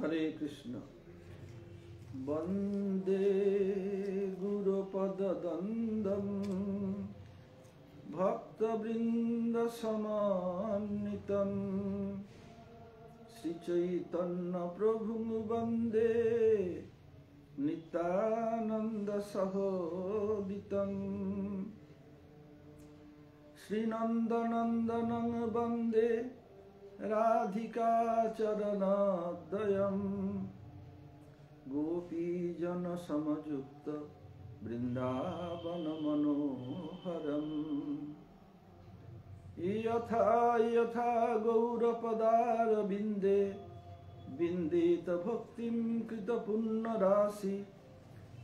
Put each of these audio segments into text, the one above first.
Hare Krishna. Vande Guru Pada Dandam Bhakta Vrinda Samanitam Sri Chaitanya Prabhu Vande Nityananda Sahoditam Sri Nanda Nandanang Vande Radhika Charanadayam Gopi Jana Samajukta Vrindavana Manoharam Yatha Yatha Gaurapadara Binde Bindita Bhaktim Krita Punnarasi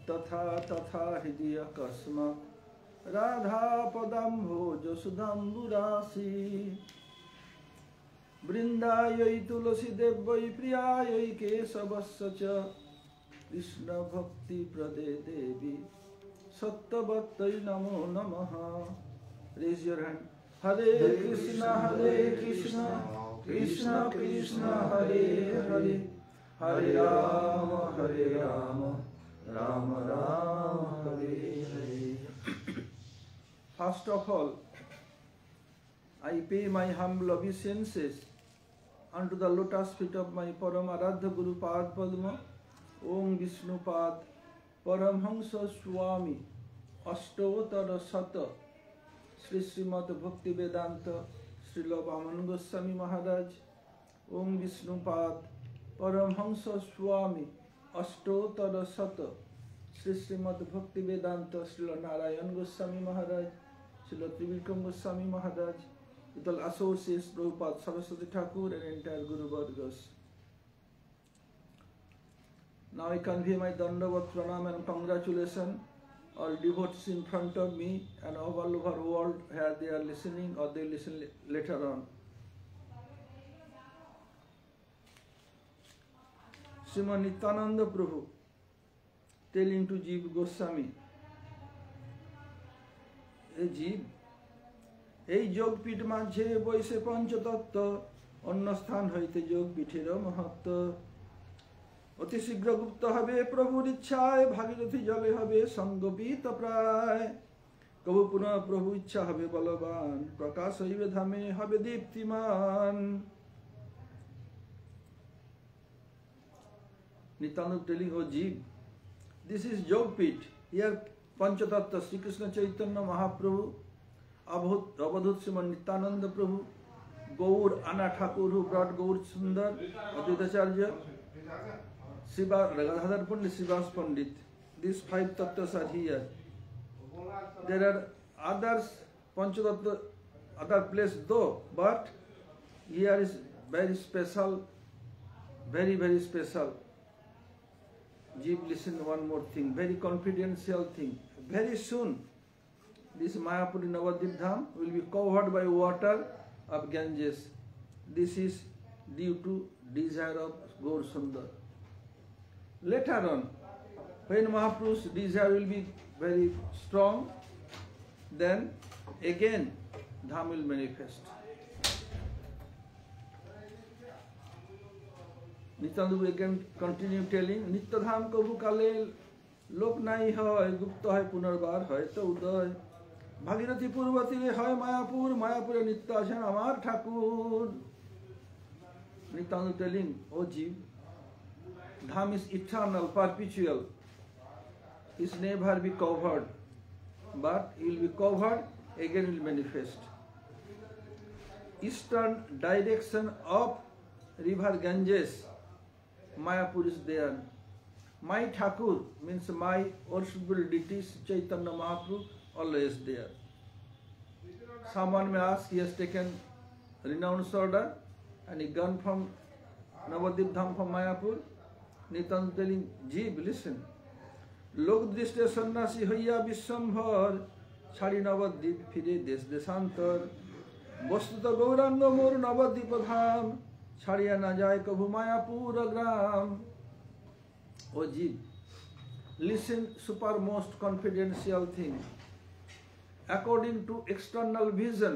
Tatha Tatha Hidya Kasma Radha Padamho Jasudamburasi Vrindayai Tulasi Devai Priyayai Kesavasya Krishna Bhakti Prade Devi Sattvatai Namo Namaha. Raise your hand. Hare Krishna Krishna Krishna Hare Hare Hare Rama Rama Rama Hare Hare. First of all, I pay my humble obeisances unto the lotus feet of my Paramaradha Guru Pad Padma, Om Vishnu Pad, Paramhansa Swami, Ashtavotara Sata, Sri Srimad Bhakti Vedanta, Srila Vaman Goswami Maharaj, Om Vishnu Pad, Paramhansa Swami, Ashtavotara Sata, Sri Srimad Bhakti Vedanta, Srila Narayan Goswami Maharaj, Srila Trivikram Goswami Maharaj, with all associates, Prabhupada, Saraswati Thakur and entire Guru Vargas. Now I convey my Dandavat Pranam and congratulations all devotees in front of me and all over the world where they are listening or they listen later on. Srimad Nityananda Prabhu telling to Jeev Goswami, Hey Jeev, এই যোগপীঠ মাঝে বৈশে পঞ্চতত্ত্ব অন্য স্থান হইতে যোগপীঠের মহত্ব অতি শীঘ্র গুপ্ত হবে প্রভুর ইচ্ছায় ভাগীরথী জলে হবে সঙ্গপিত প্রায় কবু পুনঃ প্রভু ইচ্ছা হবে বলবান প্রকাশ হইবে ধামে হবে দীপ্তিমান Nityananda telling, oh Jeev, this is Yogpith. Here Panchatattva, Sri Krishna Chaitanya Mahaprabhu, Avadhut Srimad Nityananda Prabhu, Gaur Anna Thakur who brought Gaur Sundar, Advaitacharya, Siva Radhadhar Pandit, Srivas Pandit. These 5 tattvas are here. There are others, Panchatattva, other place though, but here is very special, very, very special. Jeev, listen one more thing, very confidential thing. Very soon, this Mayapuri Navadvip Dham will be covered by water of Ganges. This is due to desire of Gaur Sundar. Later on, when Mahaprabhu's desire will be very strong, then again Dham will manifest. Nityananda again continue telling, Nitya Dham Kabhu Kale Lok Nai Hoy, Gupta Hoy Punarbar Hoy To Uday. Bhagirathi পূর্ব তীরে হয় মায়াপুর মায়াপুরে নিত্য আছেন আমার ঠাকুর Nityananda telling, oh Jeev, Dham is eternal, perpetual. It's never be covered, but it will be covered, again will manifest. Eastern direction of river Ganges, Mayapur is there. My Thakur means my worshipful deity Chaitanya Mahaprabhu always there. Someone may ask, he has taken renounced order and he gone from Navadvip Dham from Mayapur. Nityananda telling, Jeev, listen. Lok drishte sannasi hoiya vishwambhar chhadi Navadvip phire desh deshantar bostuta gauranga mor Navadvip dham chhadiya na jay kabhu Mayapur gram. Oh Jeev, listen, supermost confidential thing. According to external vision,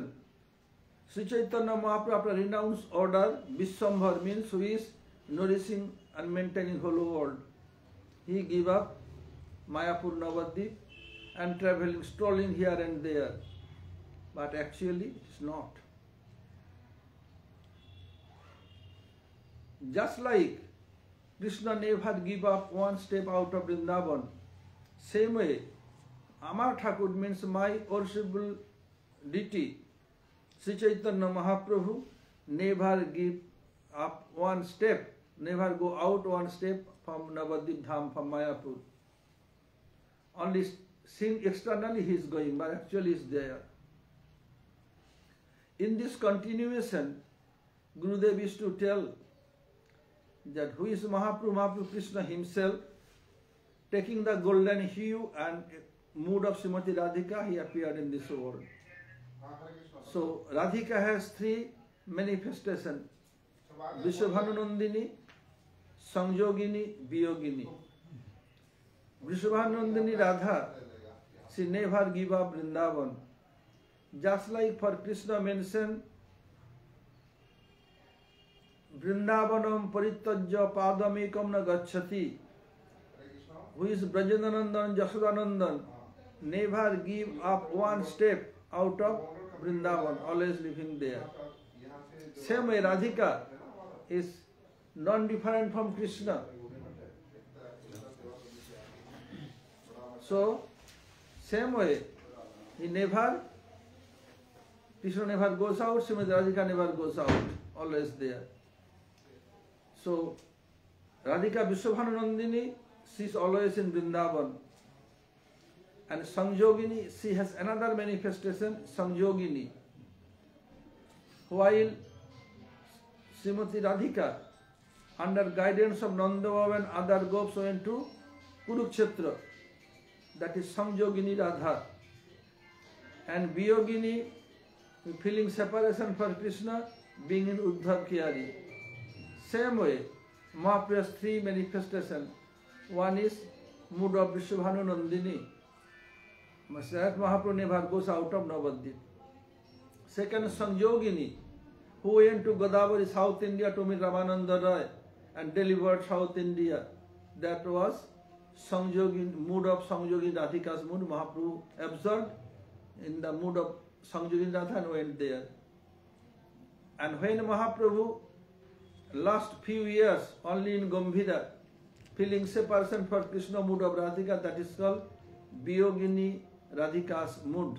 Sri Chaitanya Mahaprabhu renounced order, Vishwambhar means who is nourishing and maintaining whole world. He gave up Mayapur Navadvip and traveling, strolling here and there. But actually, it's not. Just like Krishna never give up one step out of Vrindavan, same way, Amar Thakur means my worshipable deity, Sri Chaitanya Mahaprabhu, never give up one step, never go out one step from Navadvip Dham, from Mayapur. Only seen externally he is going, but actually he is there. In this continuation, Gurudev used to tell that who is Mahaprabhu? Mahaprabhu Krishna himself, taking the golden hue and mood of Srimati Radhika, he appeared in this world. So Radhika has three manifestations: Vrishabhanunandini, Sanjogini, Viyogini. Vrishabhanunandini Radha, she never give up Vrindavan. Just like for Krishna mentioned, Vrindavanam paritajya padamekam na gacchati, who is Brajananandan, Jasodanandan, never give up one step out of Vrindavan, always living there. Same way Radhika is non-different from Krishna. So, same way, Krishna never goes out, Srimati Radhika never goes out, always there. So, Radhika Vrishabhanunandini, she is always in Vrindavan. And Sanjogini, she has another manifestation, Sanjogini. While Srimati Radhika, under guidance of Nandababa and other gopis, went to Kurukshetra, that is Sanjogini Radha. And Viyogini, feeling separation for Krishna, being in Uddhav Kiyari. Same way, Mahaprabhu's three manifestations. One is mood of Vrishabhanunandini. That Mahaprabhu never goes out of Navadvip. Second, Sanjogini, who went to Godavari, South India, to meet Ramananda Roy and delivered South India. That was Sanjogini, mood of Sanjogini Radhika's mood. Mahaprabhu absorbed in the mood of Sanjogini Radha and went there. And when Mahaprabhu, last few years, only in Gambhira, feeling separation for Krishna mood of Radhika, that is called Viyogini Radhika's mood.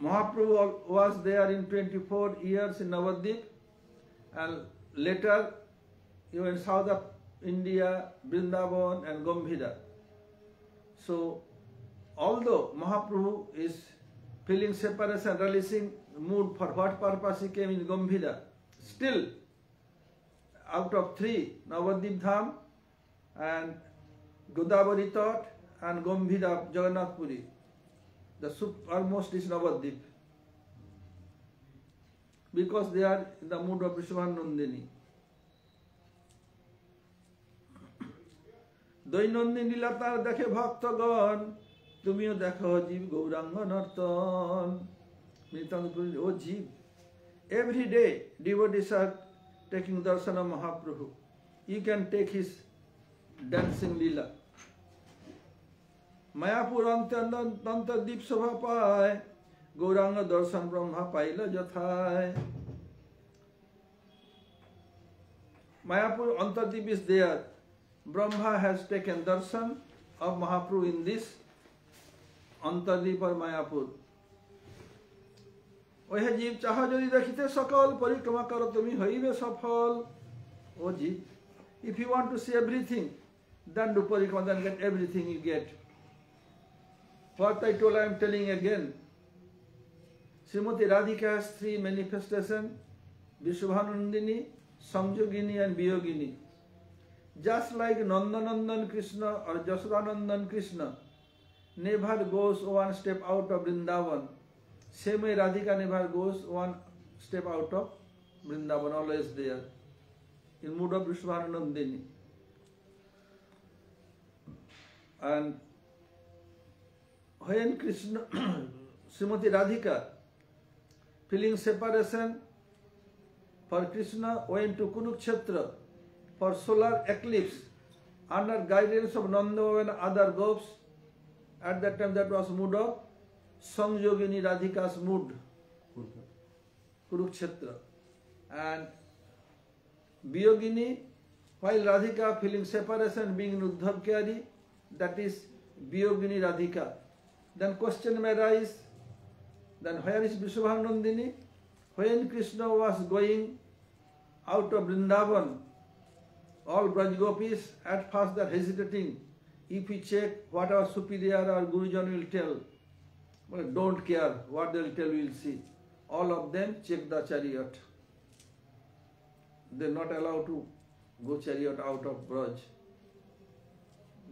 Mahaprabhu was there in 24 years in Navadvip, and later he went south of India, Vrindavan and Gambhira. So, although Mahaprabhu is feeling separation, releasing mood, for what purpose he came in Gambhira, still, out of three, Navadvip Dham and Godavari Tatt and Gambhira, Jagannath Puri, the almost is Navadvip, because they are in the mood of Vrishabhanunandini. Dainandini Latar dekhe bhaktagan, tumiyo dekho jeev gauranga nartan. Nityananda, oh jeev, every day devotees are taking darshan of Mahaprabhu. You can take his dancing lila. Mayapur anta deep sabha pai, Gauranga darshan brahma paila jathai. Mayapur Antardeep is there. Brahma has taken darshan of Mahaprabhu in this Antardeep or Mayapur. ওহে জীব চাহ যদি দেখিতে সকল পরিক্রমা করো তুমি হইবে সফল ও জীব if you want to see everything then do parikrama, then get everything you get. What I told, I am telling again. Srimati Radhika has three manifestations: Vrishabhanunandini, Sanjogini and Viyogini. Just like Nandanandan Krishna or Jasodanandan Krishna never goes one step out of Vrindavan, same way Radhika never goes one step out of Vrindavan, always there, in mood of Vrishabhanunandini. And when Krishna, Srimati Radhika, feeling separation For Krishna went to Kurukshetra for solar eclipse under guidance of Nanda and other gopis. At that time that was mood of Sangyogini Radhika's mood, Kurukshetra. And Biyogini, while Radhika feeling separation, being in Uddhavkyari, that is Biyogini Radhika. Then question may arise, then where is Vrishabhanandini? When Krishna was going out of Vrindavan, all Braj Gopis at first are hesitating. If we check what our superior or Gurujan will tell, well, don't care what they will tell, we will see. All of them check the chariot. They are not allowed to go chariot out of Braj.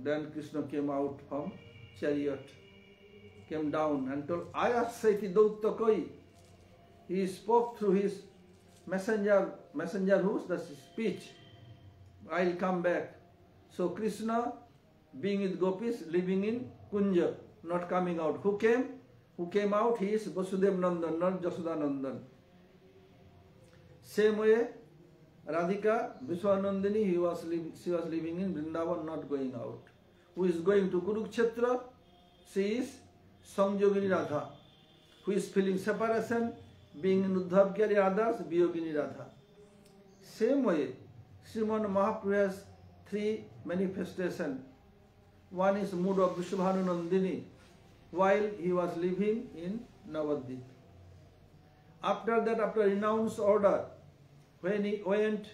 Then Krishna came out from chariot, came down and told, Ayasaiti Dautta Koi. He spoke through his messenger who's the speech, I'll come back. So Krishna, being with gopis, living in Kunja, not coming out. Who came? Who came out? He is Vasudev Nandan, not Jasoda Nandan. Same way, Radhika, Vishwanandini, she was living in Vrindavan, not going out. Who is going to Kurukshetra? She is Sangyogini Radha. Who is feeling separation, being in Uddhavkyari others, Biyogini Radha. Same way, Sriman Mahaprabhu has three manifestations. One is mood of Vrishabhanandini while he was living in Navadvip. After that, after renounced order, when he went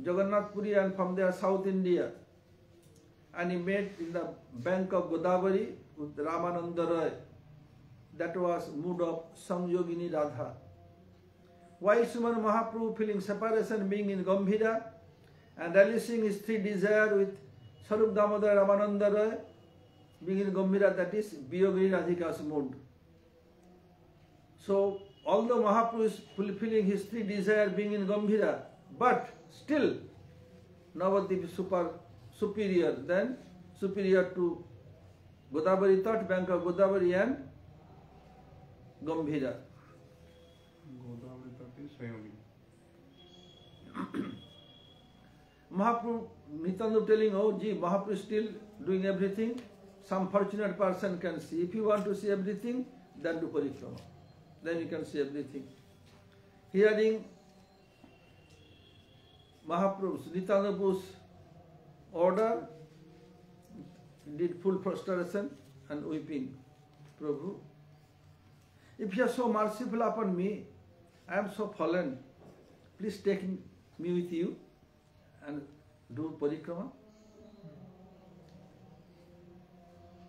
Jagannath Puri and from there South India, and he met in the bank of Godavari with Ramananda Roy, that was mood of Sangyogini Radha. While Sriman Mahaprabhu feeling separation, being in Gambhira and releasing his three desires with Sarup Damodar Ramananda Roy, being in Gambhira, that is Biyogini Radhika's mood. So, although Mahaprabhu is fulfilling his three desires being in Gambhira, but still Navadvip is superior to Godavari Tat, bank of Godavari and Gambhira. Godavari Tat is Swayami. Mahaprabhu, Nityananda telling, oh gee, Mahaprabhu is still doing everything. Some fortunate person can see. If you want to see everything, then do parikrama. Then you can see everything. Hearing Mahaprabhu's, Nityananda's order, did full prostration and weeping. Prabhu, if you are so merciful upon me, I am so fallen, please take me with you and do parikrama.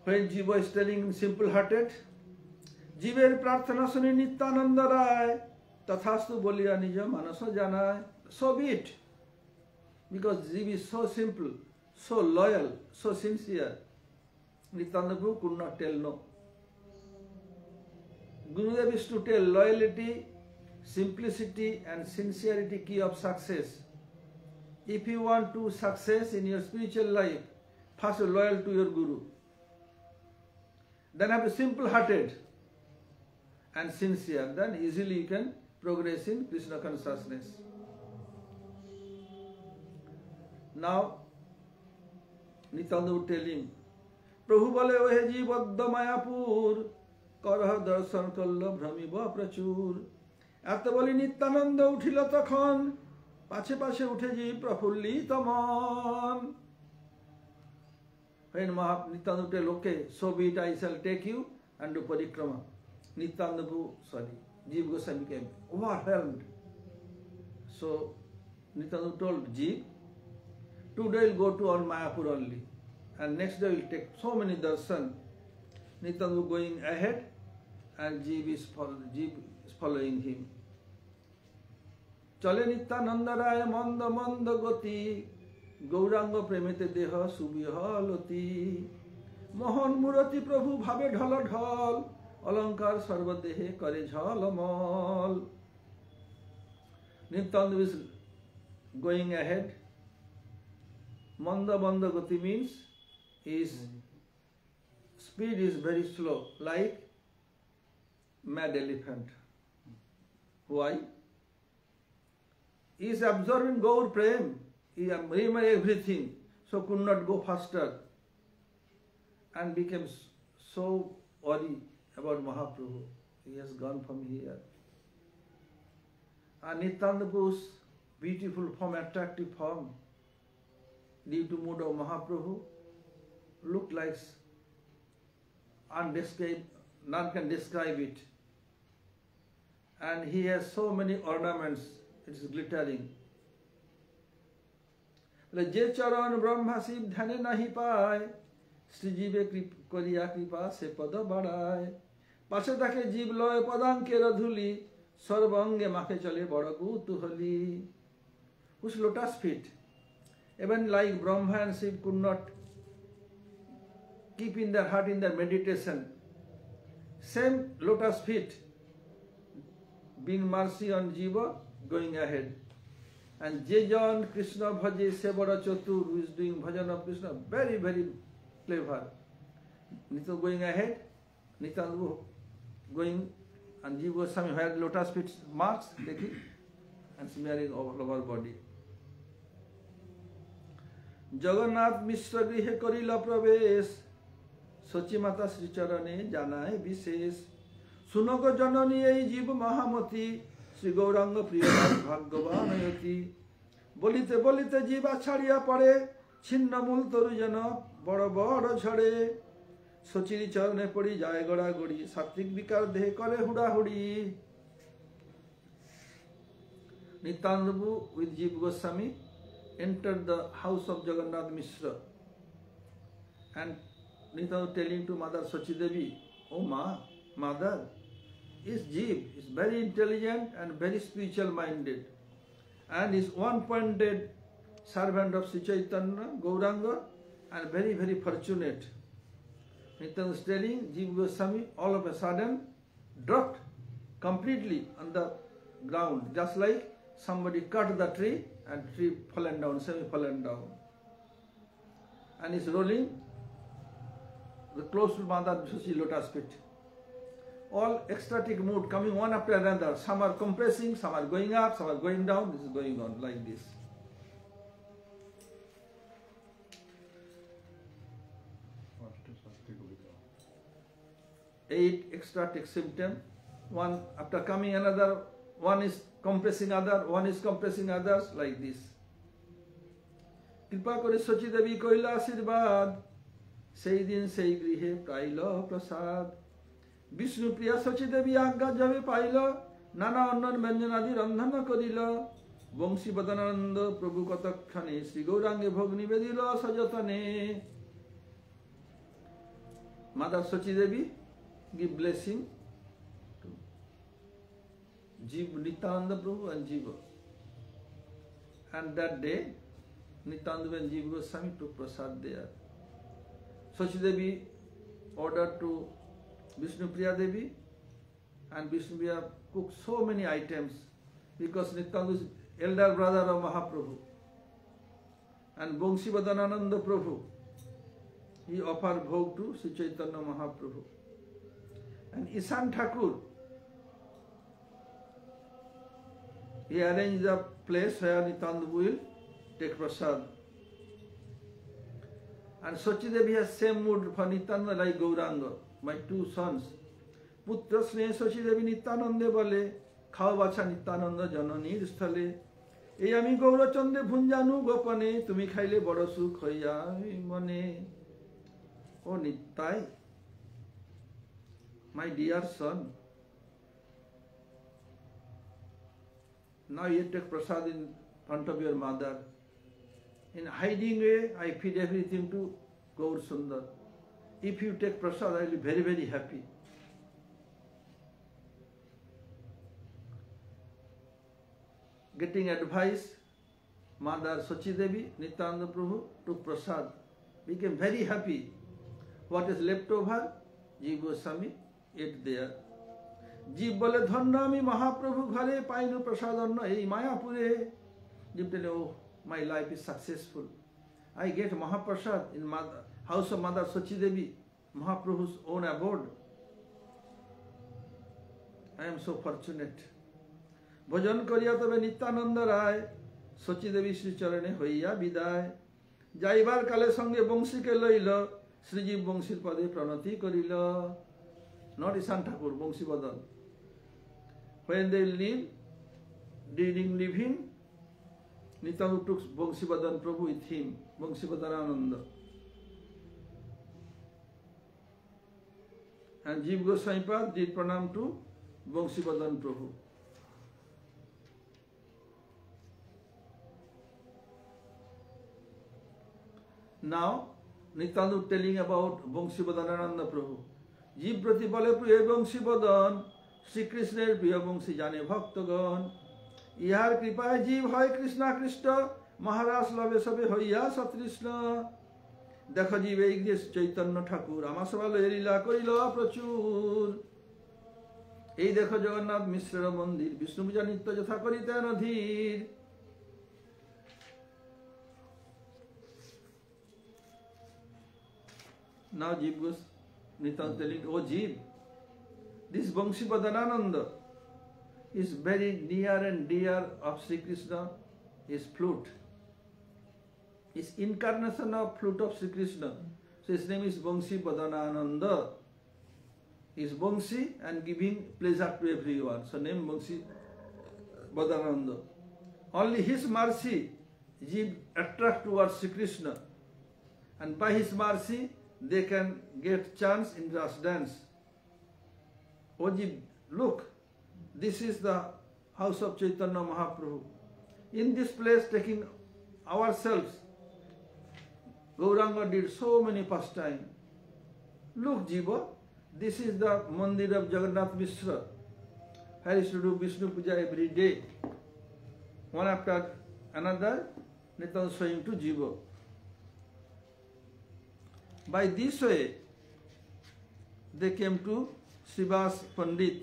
When Jiva is telling him simple-hearted, Jiver prarthana suni Nityananda Rai, tathastu boliya nija manasa janai. So be it. Because Jiva is so simple, so loyal, so sincere. Nityananda Prabhu could not tell no. Gurudev is to tell loyalty, simplicity and sincerity key of success. If you want to success in your spiritual life, first loyal to your Guru. Then have a simple-hearted and sincere. Then easily you can progress in Krishna consciousness. Now, Nityananda would tell him, Prabhu bole ohe ji baddha mayapur, karha darshan kalla bhramiba prachur. Eto boli Nityananda uthila tokhon, pache pache uthe ji prafulita man. When Nityananda would tell, okay, so be it, I shall take you and do parikrama. Nityananda, Jiva Goswami became overwhelmed. So Nityananda told Jiva, today we'll go to on Mayapur only. And next day we'll take so many darshan. Nityananda going ahead and Jiva is following him. Chale Nityananda Raya manda manda goti, Gauranga Premite Deha Subhihaloti, Mohan Murati Prabhu Bhabe Dhala Dhal, Alankar Sarvadehe Kare Jhalamal. Nityananda is going ahead. Manda Manda Gati means his speed is very slow, like mad elephant. Why? He is absorbing Gaur Prem. He remember everything, so could not go faster and became so worried about Mahaprabhu. He has gone from here. And Nityananda Prabhu's beautiful form, attractive form, due to mood of Mahaprabhu, looked like undescribed, none can describe it. And he has so many ornaments, it is glittering. Je charan brahma shiv dhane nahi paay, Srijive koriya kripa se pada badai. Pache take jeev loy padanke radhuli, sarvange make chale bada kutuhali. Whose lotus feet, even like Brahma and Shiv could not keep in their heart in their meditation. Same lotus feet, being mercy on Jiva, going ahead. And Jejan Krishna Bhaje Sevara Chatur, who is doing bhajan of Krishna, very, very clever. Nitya going ahead, Nityananda going, and Jiva Goswami had lotus feet marks, taking and smearing all over body. Jagannath Mishra Grihe Karila Pravesh, Sochi Mata Sri Charane Janaye Vishesh, Sunaga Janani ei Jiva Mahamati, Sri Gauranga Priya Bhagavanayati, Bolite Bolite Jiva Chariya Pare, Chinnamul Torujana, Bada Bada Chare, Sochiri Charane Padi Jai Gora Gori, Satvik Vikar Dehe Kare Huda Hudi. Nityananda Prabhu with Jiva Goswami entered the house of Jagannath Mishra, and Nityananda telling to Mother Sachi Devi, "Oh Ma, Mother, is Jiva is very intelligent and very spiritual minded, and is one-pointed servant of Sri Chaitanya, Gauranga, and very, very fortunate." Nityananda is telling Jiva Goswami, all of a sudden dropped completely on the ground, just like somebody cut the tree and tree fallen down, semi-fallen down. And is rolling close to Mother Suchi lotus feet. All ecstatic mood coming one after another. Some are compressing, some are going up, some are going down. This is going on like this. Eight ecstatic symptoms. One after coming another, one is compressing other, one is compressing others, like this. Kripa kore Sachi Devi koila Ashirvad, sei din sei grihe pailo prasad. Vishnu Priya Sachi Devi agga jabe pailo, nana annan manjanadi randhana korilo. Vamsi Badananda Prabhu Katakhane, Sri Gaurange Bhogni Vedilo Sajatane. Mother Sachi Devi give blessing to Jiva, Nityananda Prabhu and Jiva. And that day, Nityananda and Jiva Goswami took prasad there. Sachi Devi ordered to Vishnu Priya Devi, and Vishnu Priya cooked so many items because Nityananda is elder brother of Mahaprabhu. And Vamsi Badanananda Prabhu, he offered bhog to Sri Chaitanya Mahaprabhu. And Ishan Thakur, he arranged a place where Nityananda will take prasad. And Sachi Devi has same mood for Nityananda like Gauranga, my two sons. Putra Sneha Sachi Devi Nityananda bole, Khao Bacha Nityananda Janani Sthale. Ei ami Gaurachande Bhunjanu Gopane, Tumi Khaile Bada Sukh hoya mane. Oh Nittai, my dear son, now you take prasad in front of your mother. In hiding way, I feed everything to Gaur Sundar. If you take prasad, I will be very, very happy. Getting advice, Mother Sachi Devi, Nityananda Prabhu took prasad, became very happy. What is left over, Jiva Goswami ate there. Jiv bole dhannami Mahaprabhu ghare painu prasadanna ei Mayapure. Jiv tell, oh, my life is successful. I get Mahaprasad in house of Mother Sachi Devi, Mahaprabhu's own abode. I am so fortunate. ভোজন করিয়া তবে নিত্যানন্দ রায় শচীদেবী শ্রীচরণে হইয়া বিদায়। যাইবার কালে সঙ্গে বংশীকে লইল, শ্রীজীব বংশীর পদে প্রণতি করিল। নট Ishan Thakur, Banshibadan. When they leave, during leaving, Nityananda took Bangsibadan Prabhu with him, Bangsibadananda. And Jiva Goswami Pad did pranam to Bangsibadan Prabhu. Now, Nityananda telling about Bangsibadananda Prabhu. জীব প্রতি বলে প্রিয় বংশীবদন, শ্রীকৃষ্ণের প্রিয় বংশী জানে ভক্তগণ। ইহার কৃপায় জীব হয় কৃষ্ণাকৃষ্ট, মহারাজ লবে সবে হইয়া সতৃষ্ণ। দেখো জীব এই যে চৈতন্য ঠাকুর, আমার সবাই লীলা করিল প্রচুর। এই দেখো জগন্নাথ মিশ্রের মন্দির, বিষ্ণু পূজা নিত্য যথা করিতেন অধীর। Now Jeev goes, Nityananda telling, oh Jeev, this Bangsibadananda is very near and dear of Sri Krishna, his flute. His incarnation of flute of Sri Krishna. So his name is Bangsibadananda. He is Bangsi and giving pleasure to everyone. So name Bangsibadananda. Only his mercy Jeev attract towards Sri Krishna. And by his mercy they can get chance in Ras dance. Oh Jeev, look, this is the house of Chaitanya Mahaprabhu. In this place, taking ourselves, Gauranga did so many pastimes. Look, Jiva, this is the mandir of Jagannath Mishra. I used to do Vishnu Puja every day. One after another, Nityananda showing to Jiva. By this way, they came to Srivas Pandit,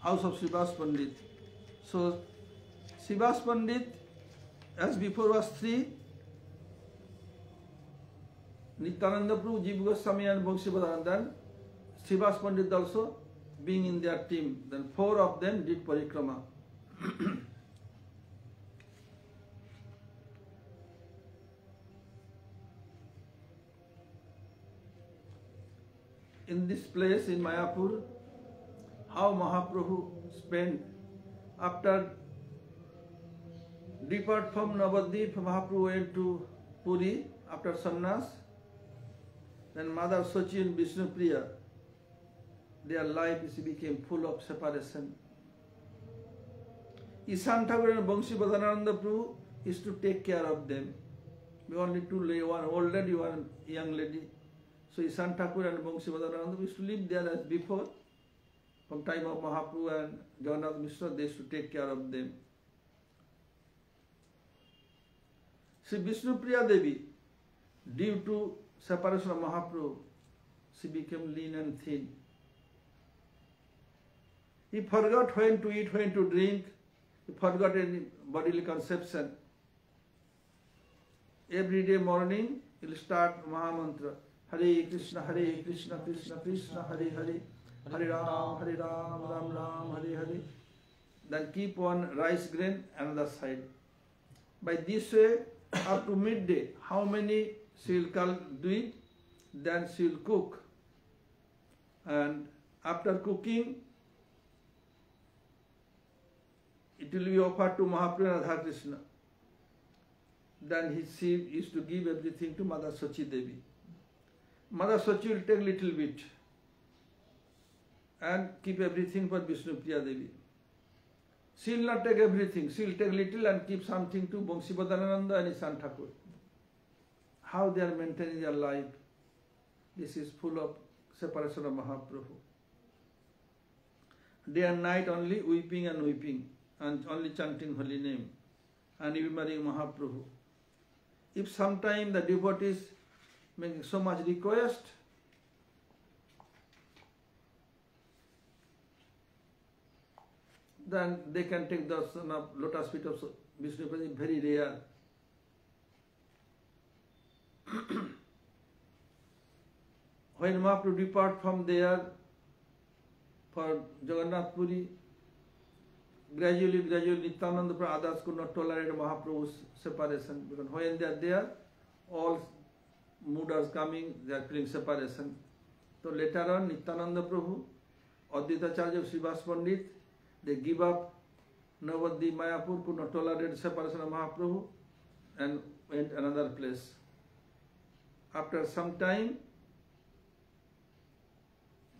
house of Srivas Pandit. So, Srivas Pandit, as before was 3, Nityananda Prabhu, Jiva Goswami and Bangsibadananda, and Srivas Pandit also being in their team. Then 4 of them did parikrama. In this place in Mayapur, how Mahaprabhu spent after depart from Navadvip, Mahaprabhu went to Puri after sannyas. Then Mother Sochi and Vishnu Priya, their life became full of separation. Ishan Thakur and Bangsibadananda Prabhu is to take care of them. We only two, one old lady, one young lady. So Ishan Thakur and Bangsibadananda used to live there as before. From time of Mahaprabhu and Jagannath Mishra, they used to take care of them. Sri Vishnu Priya Devi, due to separation of Mahaprabhu, she became lean and thin. He forgot when to eat, when to drink. He forgot any bodily conception. Every day morning, he will start Mahamantra. Hare Krishna, Krishna Krishna, Hare Hare. Hare Ram, Ram Ram, Hare Hare. Then keep one rice grain another side. By this way, up to midday, how many she will do it? Then she will cook. And after cooking, it will be offered to Mahaprabhu and Radha Krishna. Then she used to give everything to Mother Sochi Devi. Mother Sochi will take little bit and keep everything for Vishnu Priya Devi. She will not take everything. She will take little and keep something to Bangsibadananda and Ishan Thakur. How they are maintaining their life. This is full of separation of Mahaprabhu. Day and night only weeping and weeping and only chanting holy name and remembering Mahaprabhu. If sometime the devotees making so much request, then they can take the darshan of lotus feet of Vishnu Priya, very rare. When Mahaprabhu depart from there for Jagannath Puri, gradually, Nityananda Prabhu others could not tolerate Mahaprabhu's separation, because when they are there, all moods coming, they are feeling separation. So later on, Nityananda Prabhu, Advaita Acharya, Srivas Pandit, they give up Navadvip Mayapur, could not tolerate the separation of Mahaprabhu, and went another place. After some time,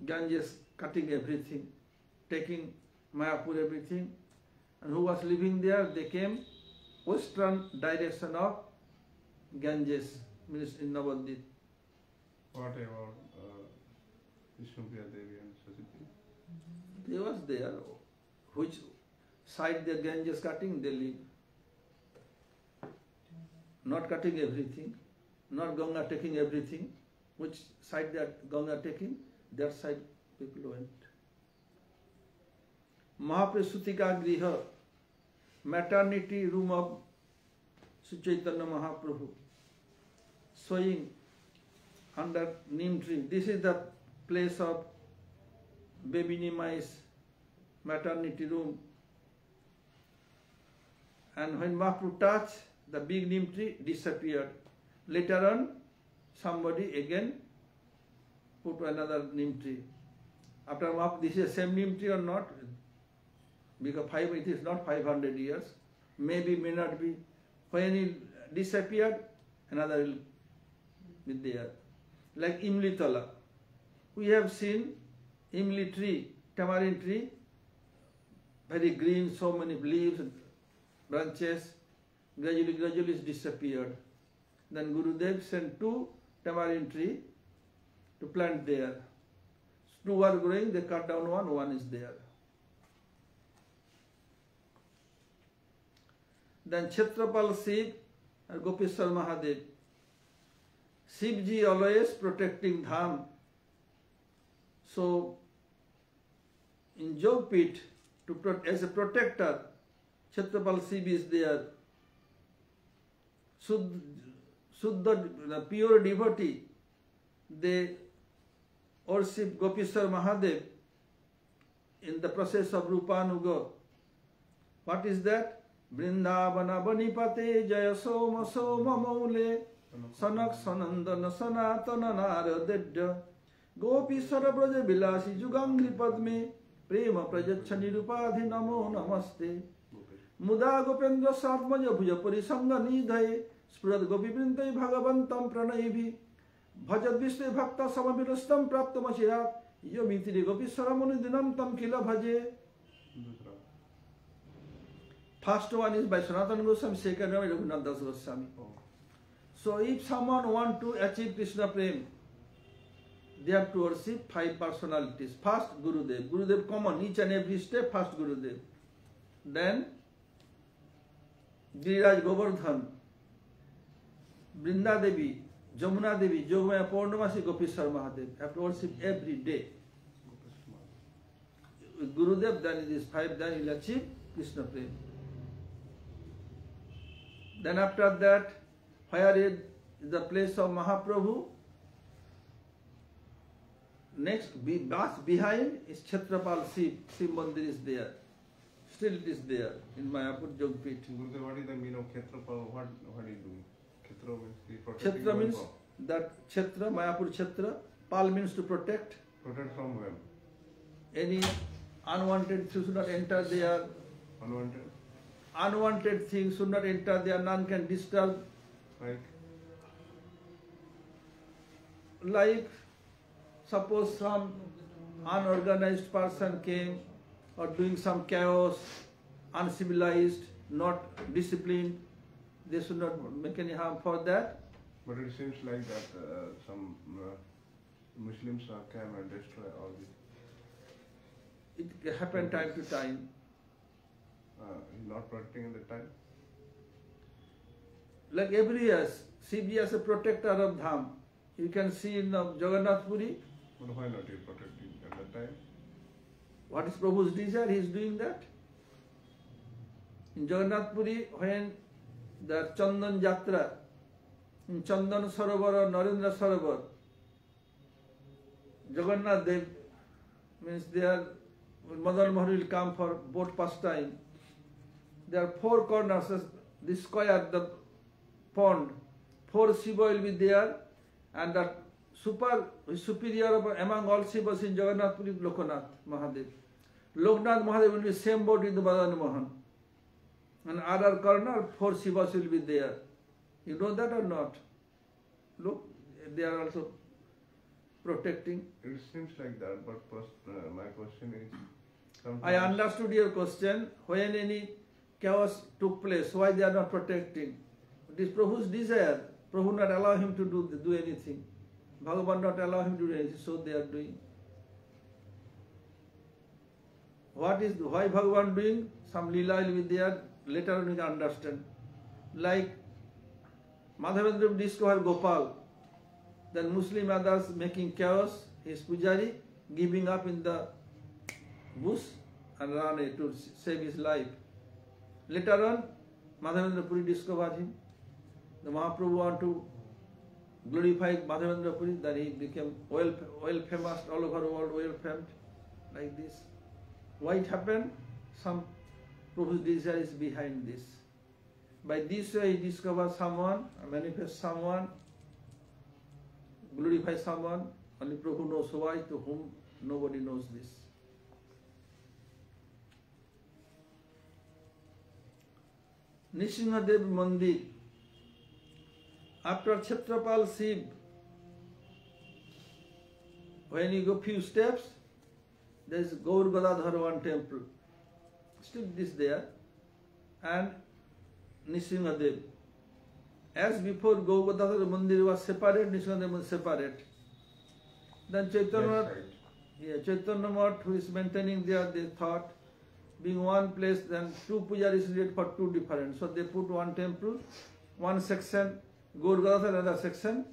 Ganges cutting everything, taking Mayapur everything, and who was living there? They came western direction of Ganges, means in Navadvip. What about Vishnupriya Devi and Sasiti? They was there. Which side the Ganges cutting, they live. Not cutting everything, not Ganga taking everything. Which side they are Ganga taking, that side people went. Mahaprasutika Griha, maternity room of Sri Chaitanya Mahaprabhu, sewing under neem tree. This is the place of baby Nimai's maternity room. And when Mahaprabhu touched, the big neem tree disappeared. Later on, somebody again put another neem tree. After Mahaprabhu, this is the same neem tree or not? Because it is not 500 years. Maybe, may not be. When it disappeared, another will be there. Like Imli Tala. We have seen Imli tree, tamarind tree, very green, so many leaves, branches, gradually it disappeared. Then Gurudev sent 2 tamarind tree to plant there. 2 are growing, they cut down one is there. Then Chhatrapal Shiv and Gopeshwar Mahadev. Shivji always protecting Dham. So, in Jogpit, as a protector, Chhatrapal Shiv is there. Suddha, the pure devotee, they worship Gopeshwar Mahadev in the process of Rupanuga. What is that? Vrindavana Banipate Jaya Soma Soma Maule Sanak Sanandana Sanatana Naradedya Gopeshwara Braja Bilasi Jugangri Padme Prema Prajachani Rupadhi Namo Namaste Muda Gopendra Satmaja Bhuja Parisanga Nidhaye Sprad Gopi Brintai Bhagavantam Pranaivi Bhajad Vishnu Bhakta Samavirastam Praptamashirat Yomitri Gopeshwara Munidinam Tam Kila Bhaje. First one is by Sanatana Goswami, second one is Raghunath Das Goswami. So if someone want to achieve Krishna Prem, they have to worship 5 personalities. First Gurudev. Gurudev common, each and every step, first Gurudev. Then Giriraj Govardhan, Brinda Devi, Jamuna Devi, Jogmaya Purnamasi, Gopeshwar Mahadev. Have to worship every day. With Gurudev, then it is 5, then he will achieve Krishna Prem. Then after that, where is the place of Mahaprabhu? Next, behind is Chhatrapal Shiv. Shiv Mandir is there. Still it is there in Mayapur, Jogpit. Gurudev, what is the meaning of Kshetrapal? What are you doing? Kshetra means he protecting. Kshetra means that Kshetra, Mayapur Kshetra. Pal means to protect. Protect from whom? Any unwanted things should not enter there. Unwanted? Unwanted things should not enter there. None can disturb. Like suppose some unorganized person came or doing some chaos, uncivilized, not disciplined, they should not make any harm for that. But it seems like that some Muslims came and destroy all this. It happened time to time. Not protecting at the time? Like every year, Shivji as a protector of Dham. You can see in Jagannath Puri. But why not he protecting at that time? What is Prabhu's desire? He is doing that. In Jagannath Puri, when the Chandan Jatra, in Chandan Sarovar or Narendra Sarovar, Jagannath Dev means they are, Madan Mahar will come for boat pastime. There are four corners, the square, the pond, four Shiva will be there, and the superior among all Shivas in Jagannath Puri, Lokanath Mahadev. Loknath Mahadev will be same boat with the Madan Mohan. And other corner, four Shivas will be there. You know that or not? Look, they are also protecting. It seems like that, but first, my question is... I understood your question. When any chaos took place, why they are not protecting? It is Prabhu's desire. Prabhu not allow him to do anything. Bhagavan not allow him to do anything, so they are doing. Why Bhagavan doing? Some lila will be there, later on we can understand. Like Madhavendra discovered Gopal, then Muslim others making chaos, his pujari giving up in the bush and ran away to save his life. Later on, Madhavendra Puri discovered him. The Mahaprabhu want to glorify Madhavendra Puri, then he became well famous, all over the world, well famed, like this. Why it happened? Some Prabhu's desire is behind this. By this way, he discovers someone, manifests someone, glorifies someone. Only Prabhu knows why, to whom nobody knows this. Nrsimhadev Mandir. After Chhatrapal Shiv, when you go few steps, there is Gaur Gadadhar one temple. Still this there. And Nrsimhadev. As before, Gaur Gadadhar Mandir was separate, Nrsimhadev was separate. Then Chaitanya Math, who is maintaining there, they thought, being one place, then two pujaris needed for two different. So they put one temple, one section, Gaur Gadadhar, another section,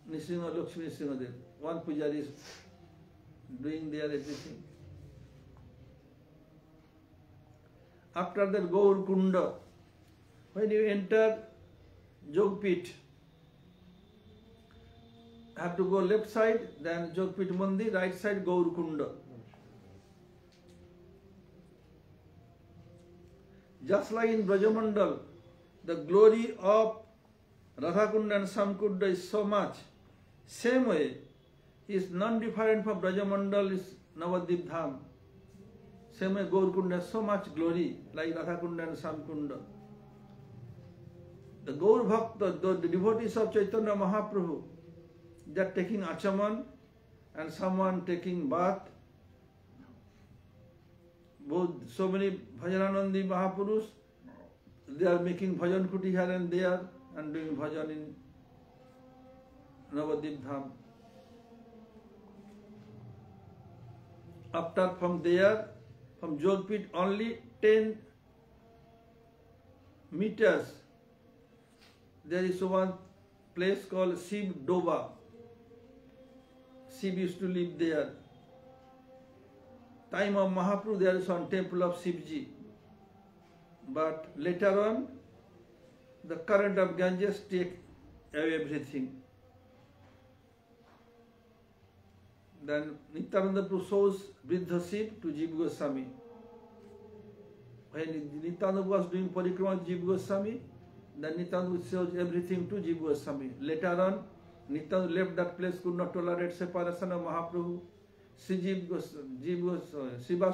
Lakshmi Nrsimhadev. One pujari is doing there everything. After that, Gaur Kunda. When you enter Jogpit, have to go left side, then Jogpit Mandir, right side Gaur Kunda. Just like in Brajamandal, the glory of Radhakunda and Samkunda is so much. Same way, is non-different from Brajamandal is Navadvip Dham. Same way, Gaurkunda has so much glory, like Radhakunda and Samkunda. The Gaur Bhakta, the devotees of Chaitanya Mahaprabhu, they are taking achaman and someone taking bath. Both so many Bhajananandi Mahapurush, they are making bhajan kuti here and there and doing bhajan in Navadvip Dham. After from there, from Jogpit, only 10 meters, there is one place called Shiv Doba. Shiv used to live there. Time of Mahaprabhu, there is one temple of Shivji. But later on, the current of Ganges take away everything. Then Nityananda Prabhu shows Vriddha Shiv to Jiva Goswami. When Nityananda was doing parikrama with Jiva Goswami, then Nityananda shows everything to Jiva Goswami. Later on, Nityananda left that place, could not tolerate separation of Mahaprabhu. Srivas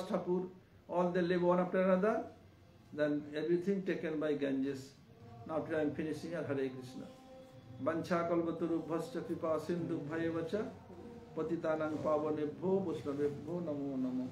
Thakur, all they live one after another, then everything taken by Ganges. Now I am finishing Hare Krishna. Vancha kalvaturu bhascha kripa sindhu bhayevacha patitanang pavanebho vaishnavebho namo namo.